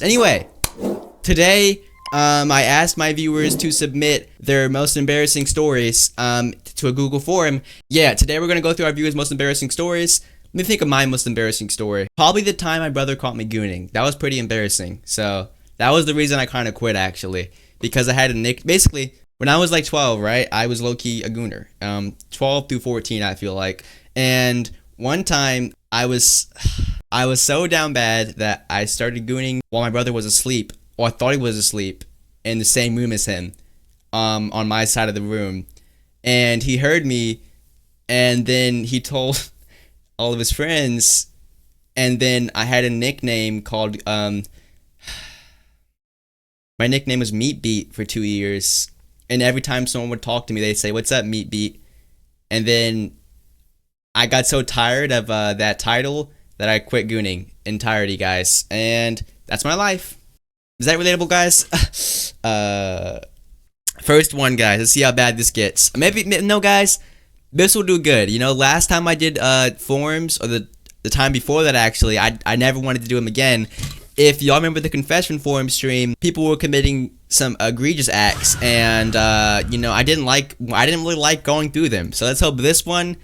Anyway, today I asked my viewers to submit their most embarrassing stories to a Google form. Yeah, today we're gonna go through our viewers' most embarrassing stories. Let me think of my most embarrassing story. Probably the time my brother caught me gooning. That was pretty embarrassing. So that was the reason I kind of quit, actually, because I had a nick. Basically, when I was like 12, right, I was low-key a gooner. 12 through 14, I feel like. And one time I was so down bad that I started gooning while my brother was asleep, or I thought he was asleep, in the same room as him, on my side of the room. And he heard me, and then he told all of his friends, and then I had a nickname called, my nickname was Meat Beat for 2 years, and every time someone would talk to me, they'd say, "What's up, Meat Beat?" And then I got so tired of that title that I quit gooning entirety, guys. And that's my life. Is that relatable, guys? First one, guys. Let's see how bad this gets. Maybe, no, guys. This will do good. You know, last time I did forums, or the time before that, actually, I never wanted to do them again. If y'all remember the confession forum stream, people were committing some egregious acts, and you know, I didn't really like going through them. So let's hope this one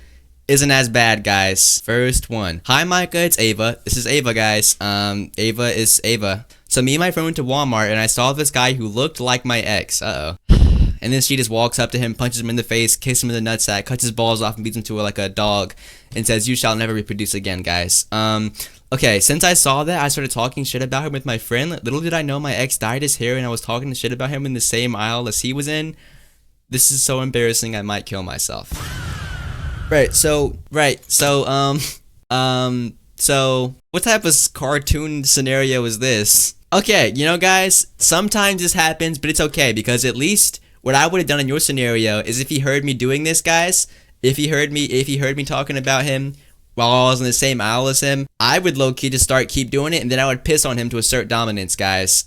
isn't as bad, guys. First one. Hi, Micah. It's Ava. This is Ava, guys. Ava is Ava. So me and my friend went to Walmart, and I saw this guy who looked like my ex. And then she just walks up to him, punches him in the face, kisses him in the nutsack, cuts his balls off, and beats him to it like a dog, and says, "You shall never reproduce again," guys. Okay, since I saw that, I started talking shit about him with my friend. Little did I know my ex dyed his hair, and I was talking shit about him in the same aisle as he was in. This is so embarrassing, I might kill myself. So what type of cartoon scenario is this? Okay, you know, guys, sometimes this happens, but it's okay, because at least what I would have done in your scenario is, if he heard me doing this, guys, if he heard me talking about him while I was in the same aisle as him, I would low-key just keep doing it, and then I would piss on him to assert dominance, guys.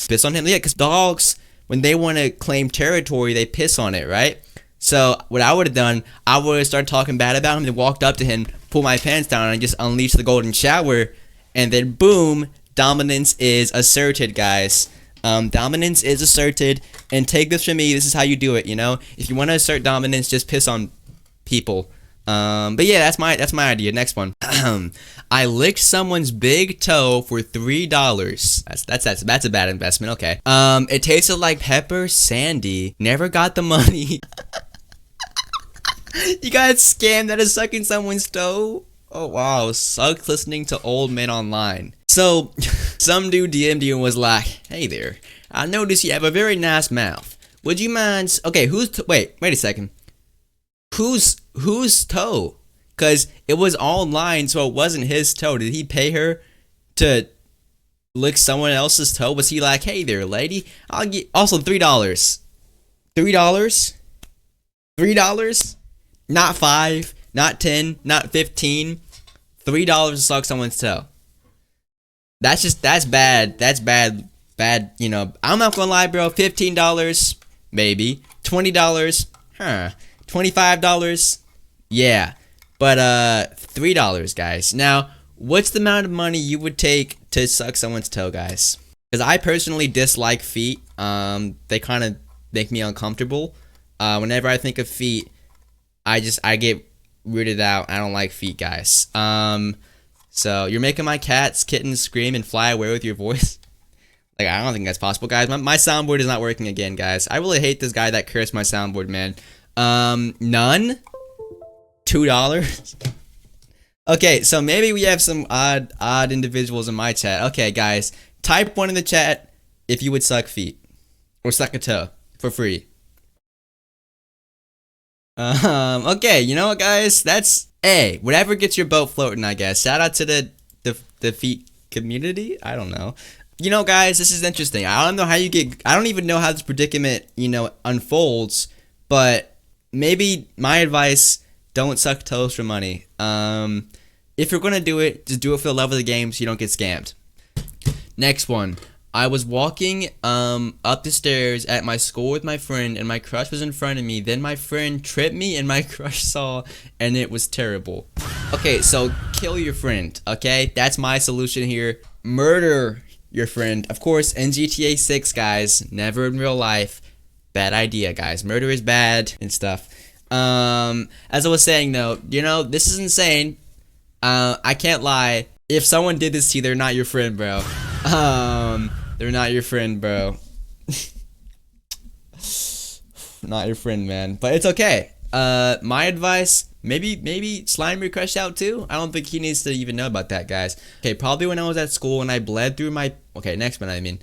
Piss on him? Yeah, because dogs, when they want to claim territory, they piss on it, right? So what I would have done, I would have started talking bad about him, and walked up to him, pulled my pants down, and just unleashed the golden shower, and then boom, dominance is asserted, guys. Dominance is asserted, and take this from me, this is how you do it, you know? If you want to assert dominance, just piss on people. But yeah, that's my idea. Next one. I licked someone's big toe for $3. That's a bad investment. Okay. It tasted like pepper sandy. Never got the money. You got scammed out of sucking someone's toe? Oh wow, sucks listening to old men online. So, some dude DM'd you and was like, "Hey there, I noticed you have a very nice mouth. Would you mind?" Okay, wait a second. Whose toe? Cause it was online, so it wasn't his toe. Did he pay her to lick someone else's toe? Was he like, "Hey there, lady, I'll get..." Also, $3. $3? Not 5, not 10, not 15. $3 to suck someone's toe. That's bad. That's bad, you know. I'm not gonna lie, bro. $15, maybe. $20, $25, yeah. But $3, guys. Now, what's the amount of money you would take to suck someone's toe, guys? Because I personally dislike feet. They kind of make me uncomfortable. Whenever I think of feet, I get weirded out. I don't like feet, guys. So you're making my cats, kittens scream and fly away with your voice? Like, I don't think that's possible, guys. My soundboard is not working again, guys. I really hate this guy that cursed my soundboard, man. None? $2? Okay, so maybe we have some odd individuals in my chat. Okay, guys, type 1 in the chat if you would suck feet. Or suck a toe for free. Okay, you know what, guys? That's whatever gets your boat floating, I guess. Shout out to the feet community. I don't know. You know, guys, this is interesting. I don't even know how this predicament, you know, unfolds, but maybe my advice, don't suck toes for money. If you're gonna do it, just do it for the love of the game so you don't get scammed. Next one. I was walking up the stairs at my school with my friend, and my crush was in front of me. Then my friend tripped me, and my crush saw, and it was terrible. Okay, so kill your friend, okay? That's my solution here. Murder your friend. Of course, in GTA 6, guys, never in real life. Bad idea, guys. Murder is bad and stuff. As I was saying though, this is insane. I can't lie. If someone did this to you, they're not your friend, bro. They're not your friend, bro. Not your friend, man. But it's okay. My advice, maybe slime your crush out too. I don't think he needs to even know about that, guys. Okay, probably when I was at school and I bled through my. Okay, next one. I mean.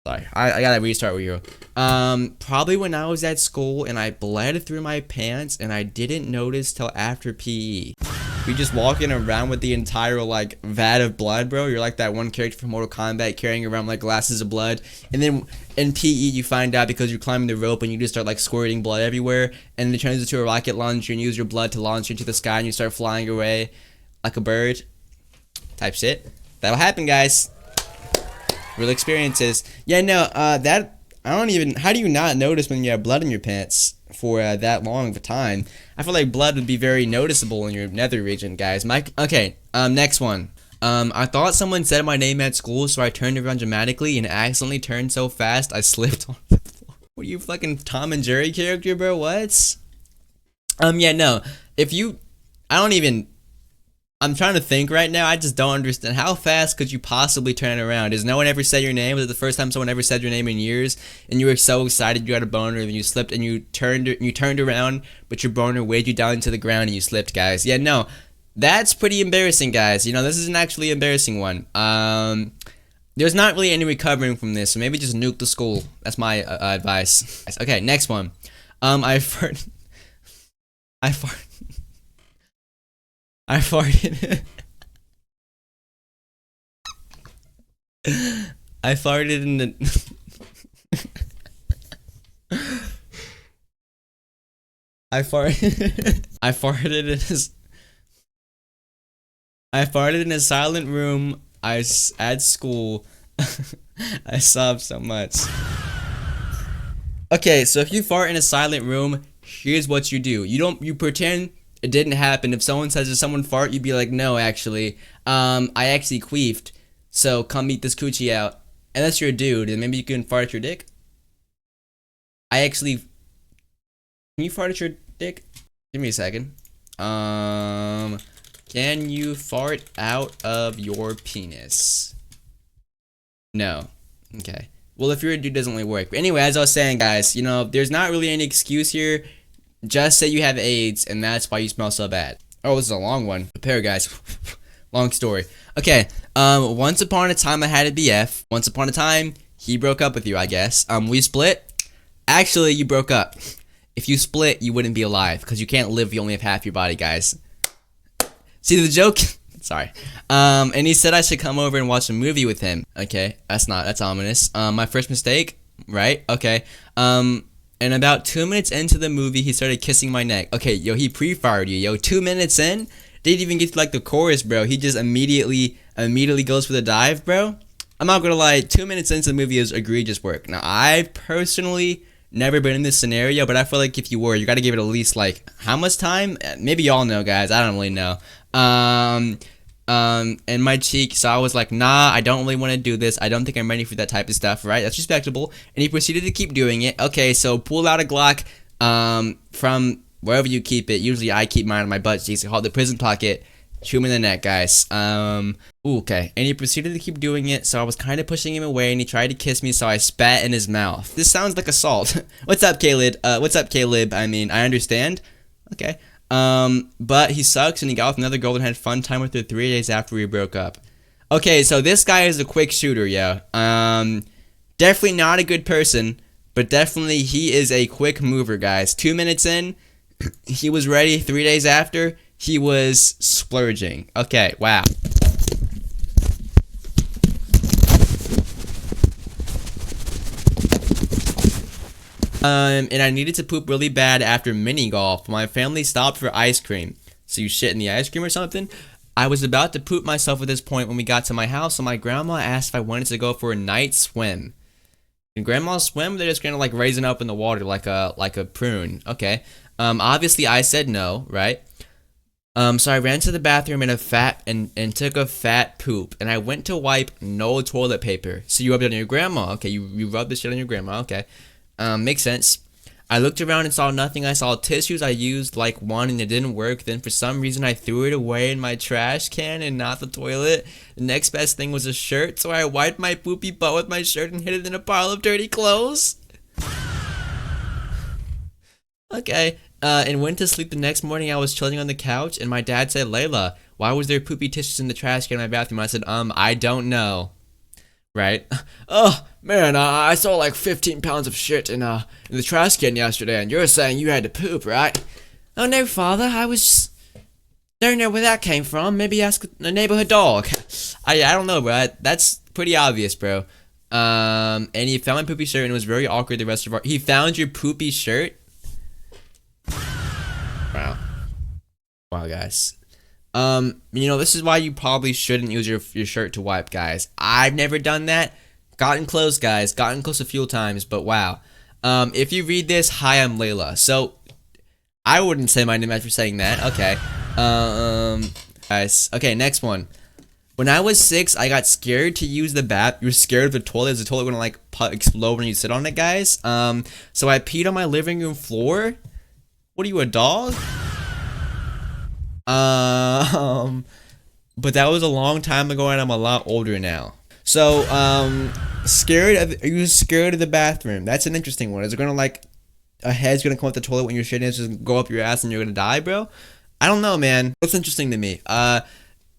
Sorry, I gotta restart with you. Probably when I was at school and I bled through my pants and I didn't notice till after PE. You just walking around with the entire like vat of blood, bro. You're like that one character from Mortal Kombat carrying around like glasses of blood, and then in PE you find out because you're climbing the rope and you just start like squirting blood everywhere, and it turns into a rocket launcher and you use your blood to launch into the sky and you start flying away like a bird. Type shit. That'll happen, guys. Real experiences. Yeah, no, that I don't even. How do you not notice when you have blood in your pants for that long of a time? I feel like blood would be very noticeable in your nether region, guys. Okay, next one. I thought someone said my name at school, so I turned around dramatically and accidentally turned so fast I slipped on the floor. What are you, fucking Tom and Jerry character, bro? What? Yeah, no. I'm trying to think right now. I just don't understand. How fast could you possibly turn around? Has no one ever said your name? Was it the first time someone ever said your name in years? And you were so excited you got a boner, and you slipped, and you turned around, but your boner weighed you down into the ground, and you slipped, guys. Yeah, no, that's pretty embarrassing, guys. This is an actually embarrassing one. There's not really any recovering from this, so maybe just nuke the school. That's my advice. Okay, next one. I farted. I farted. I farted in the. I farted. I farted in his. I farted in a silent room. At school. I sobbed so much. Okay, so if you fart in a silent room, here's what you do. You pretend it didn't happen. If someone says, "Did someone fart?" you'd be like, "No, actually, I actually queefed. So come eat this coochie out." Unless you're a dude, and maybe you can fart at your dick. Can you fart at your dick? Give me a second. Can you fart out of your penis? No. Okay. Well, if you're a dude, it doesn't really work. But anyway, as I was saying, guys, there's not really any excuse here. Just say you have AIDS, and that's why you smell so bad. Oh, this is a long one. Prepare, guys. Long story. Okay. Once upon a time, I had a BF. Once upon a time, he broke up with you, I guess. We split. Actually, you broke up. If you split, you wouldn't be alive, because you can't live if you only have half your body, guys. See the joke? Sorry. And he said I should come over and watch a movie with him. Okay, that's ominous. My first mistake, right? Okay. And about 2 minutes into the movie, he started kissing my neck. Okay, yo, he pre-fired you, yo. 2 minutes in, didn't even get to like the chorus, bro. He just immediately goes for the dive, bro. I'm not gonna lie, 2 minutes into the movie is egregious work. Now, I've personally never been in this scenario, but I feel like if you were, you gotta give it at least like how much time? Maybe y'all know, guys. I don't really know. In my cheek, so I was like, nah, I don't really want to do this. I don't think I'm ready for that type of stuff, right? That's respectable. And he proceeded to keep doing it. Okay, so pull out a Glock, from wherever you keep it. Usually I keep mine in my butt cheeks. It's called the prison pocket. Shoot him in the neck, guys. Okay. And he proceeded to keep doing it, so I was kind of pushing him away, and he tried to kiss me, so I spat in his mouth. This sounds like assault. What's up, Caleb? I mean, I understand. Okay. But he sucks, and he got with another girl and had fun time with her 3 days after we broke up. Okay, so this guy is a quick shooter, yeah. Definitely not a good person, but definitely he is a quick mover, guys. 2 minutes in, he was ready. 3 days after, he was splurging. Okay, wow. And I needed to poop really bad after mini golf. My family stopped for ice cream. So you shit in the ice cream or something? I was about to poop myself at this point when we got to my house, and my grandma asked if I wanted to go for a night swim. And grandmas swim? They're just kind of like raising up in the water like a prune. Okay. Obviously I said no, right? So I ran to the bathroom in a fat and took a fat poop, and I went to wipe, no toilet paper. So you rubbed it on your grandma. Okay, you rubbed the shit on your grandma. Okay, makes sense. I looked around and saw nothing. I saw tissues. I used like one and it didn't work. Then for some reason I threw it away in my trash can and not the toilet. The next best thing was a shirt, so I wiped my poopy butt with my shirt and hid it in a pile of dirty clothes. Okay. And went to sleep the next morning. I was chilling on the couch and my dad said, Layla, why was there poopy tissues in the trash can in my bathroom? I said, I don't know. Right? Oh, man, I saw like 15 pounds of shit in the trash can yesterday, and you're saying you had to poop, right? Oh, no, father, I was just... Don't know where that came from. Maybe ask a neighborhood dog. I don't know, bro. That's pretty obvious, bro. And he found my poopy shirt, and it was very awkward the rest of our... He found your poopy shirt? Wow. Wow, guys. This is why you probably shouldn't use your shirt to wipe, guys. I've never done that. Gotten close, guys. Gotten close a few times, but wow. If you read this, hi, I'm Layla. So, I wouldn't say my name after saying that. Okay. Guys. Okay, next one. When I was 6, I got scared to use the bath. You were scared of the toilet. Is the toilet gonna, like, explode when you sit on it, guys? So I peed on my living room floor. What are you, a dog? But that was a long time ago and I'm a lot older now. So, are you scared of the bathroom? That's an interesting one. Is it gonna like, a head's gonna come up the toilet when you're shitting, it's just go up your ass and you're gonna die, bro? I don't know, man. That's interesting to me.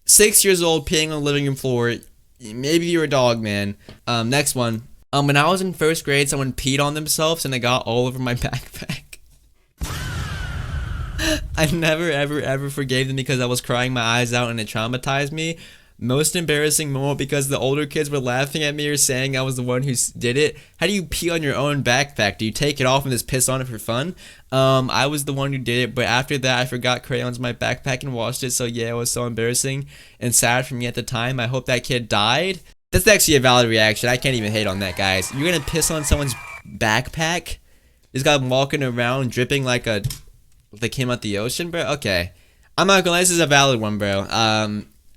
6 years old, peeing on the living room floor. Maybe you're a dog, man. Next one. When I was in 1st grade, someone peed on themselves and it got all over my backpack. I never, ever forgave them because I was crying my eyes out and it traumatized me. Most embarrassing moment because the older kids were laughing at me or saying I was the one who did it. How do you pee on your own backpack? Do you take it off and just piss on it for fun? I was the one who did it, but after that I forgot crayons in my backpack and washed it, so yeah, it was so embarrassing and sad for me at the time. I hope that kid died. That's actually a valid reaction. I can't even hate on that, guys. You're gonna piss on someone's backpack? This guy walking around dripping like they came out the ocean, bro? Okay. I'm not gonna lie, this is a valid one, bro.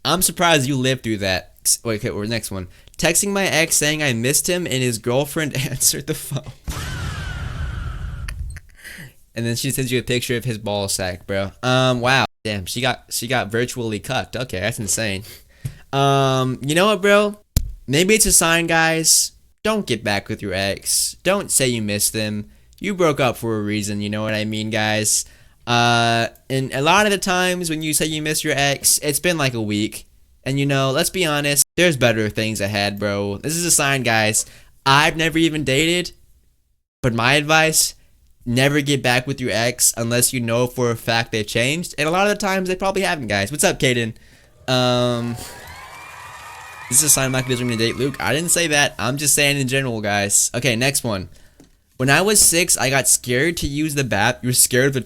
I'm surprised you lived through that. Wait, okay, or next one. Texting my ex saying I missed him and his girlfriend answered the phone. And then she sends you a picture of his ball sack, bro. Wow. Damn, she got virtually cucked. Okay, that's insane. You know what, bro? Maybe it's a sign, guys. Don't get back with your ex. Don't say you missed them. You broke up for a reason, you know what I mean, guys? And a lot of the times when you say you miss your ex, it's been like a week. And let's be honest, there's better things ahead, bro. This is a sign, guys. I've never even dated, but my advice, never get back with your ex unless you know for a fact they've changed. And a lot of the times they probably haven't, guys. What's up, Kaden? This is a sign Michael doesn't want to date Luke. I didn't say that. I'm just saying in general, guys. Okay, next one. When I was 6, I got scared to use the bath. You were scared of the